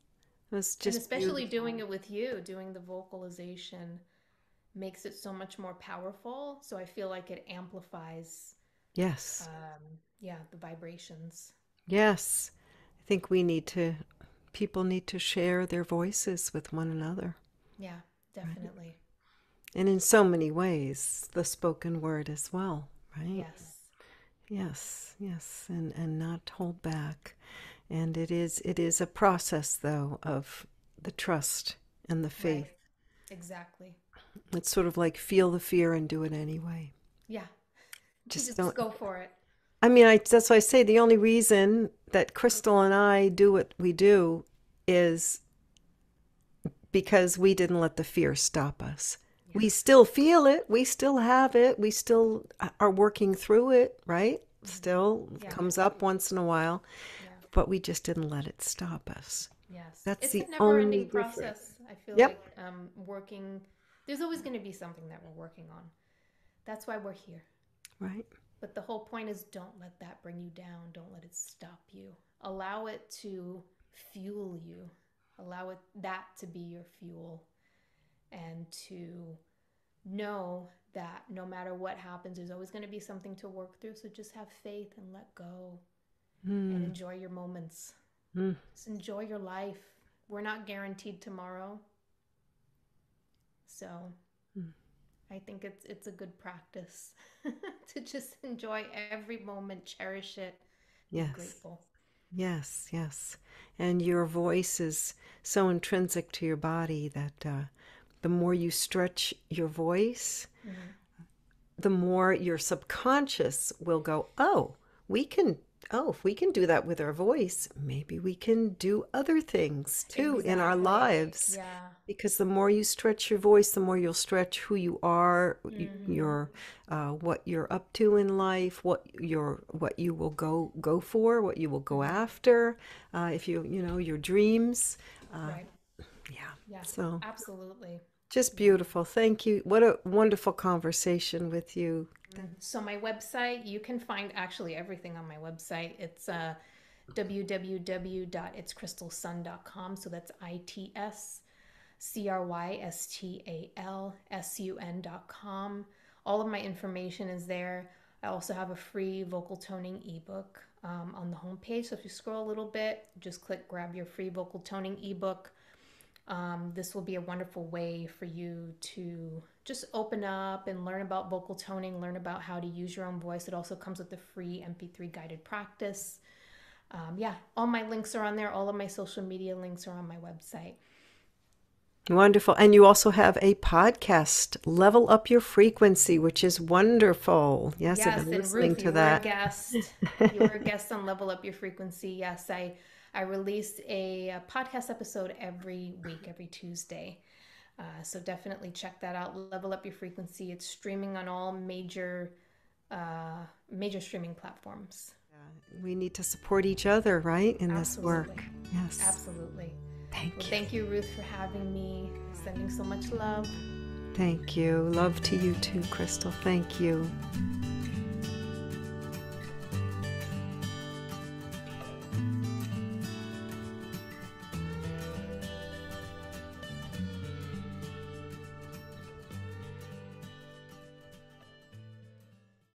Speaker 1: It was
Speaker 2: And
Speaker 1: just
Speaker 2: especially
Speaker 1: beautiful.
Speaker 2: doing it with you, doing the vocalization makes it so much more powerful. So I feel like it amplifies,
Speaker 1: Yes.
Speaker 2: the vibrations.
Speaker 1: Yes. I think people need to share their voices with one another.
Speaker 2: Yeah, definitely.
Speaker 1: And in so many ways, the spoken word as well, right?
Speaker 2: Yes.
Speaker 1: Yes, yes, and not hold back. And it is a process though of the trust and the
Speaker 2: Right.
Speaker 1: faith.
Speaker 2: Exactly.
Speaker 1: It's sort of like feel the fear and do it anyway.
Speaker 2: Yeah.
Speaker 1: Just
Speaker 2: Just
Speaker 1: don't.
Speaker 2: go for it.
Speaker 1: I mean, that's why I say the only reason that Crystal and I do what we do is because we didn't let the fear stop us.
Speaker 2: Yeah.
Speaker 1: We still feel it. We still have it. We still are working through it, right? Still comes up once in a while, but we just didn't let it stop us.
Speaker 2: Yes.
Speaker 1: That's
Speaker 2: It's
Speaker 1: the
Speaker 2: a never
Speaker 1: only
Speaker 2: ending
Speaker 1: difference.
Speaker 2: process. I feel
Speaker 1: Yep.
Speaker 2: like working, there's always going to be something that we're working on. That's why we're here.
Speaker 1: Right.
Speaker 2: But the whole point is don't let that bring you down. Don't let it stop you. Allow it to fuel you. Allow that to be your fuel. And to know that no matter what happens, there's always going to be something to work through. So just have faith and let go and enjoy your moments. Just enjoy your life. We're not guaranteed tomorrow. So I think it's a good practice to just enjoy every moment, cherish it, be grateful.
Speaker 1: Yes, yes. And your voice is so intrinsic to your body that the more you stretch your voice, the more your subconscious will go, oh, if we can do that with our voice, maybe we can do other things too in our lives.
Speaker 2: Yeah.
Speaker 1: Because the more you stretch your voice, the more you'll stretch who you are, your what you're up to in life, what you will go for, what you will go after, if your dreams.
Speaker 2: Right.
Speaker 1: Yeah.
Speaker 2: Yeah.
Speaker 1: So
Speaker 2: Absolutely.
Speaker 1: just beautiful. Thank you. What a wonderful conversation with you.
Speaker 2: So my website, you can find actually everything on my website. It's www.itscrystalsun.com. So that's ITSCRYSTALSUN.com. All of my information is there. I also have a free vocal toning ebook on the homepage. So if you scroll a little bit, just click grab your free vocal toning ebook. This will be a wonderful way for you to just open up and learn about vocal toning, learn about how to use your own voice. It also comes with a free MP3 guided practice. All my links are on there. All of my social media links are on my website.
Speaker 1: Wonderful. And you also have a podcast, Level Up Your Frequency, which is wonderful. Yes, I've been listening
Speaker 2: Ruth,
Speaker 1: to that.
Speaker 2: You were a guest on Level Up Your Frequency. Yes, I release a podcast episode every week, every Tuesday. So definitely check that out. Level Up Your Frequency. It's streaming on all major streaming platforms.
Speaker 1: We need to support each other, right, in
Speaker 2: Absolutely.
Speaker 1: This work. Yes.
Speaker 2: Absolutely.
Speaker 1: Thank you.
Speaker 2: Thank you, Ruth, for having me. Sending so much love.
Speaker 1: Thank you. Love to you too, Crystal. Thank you.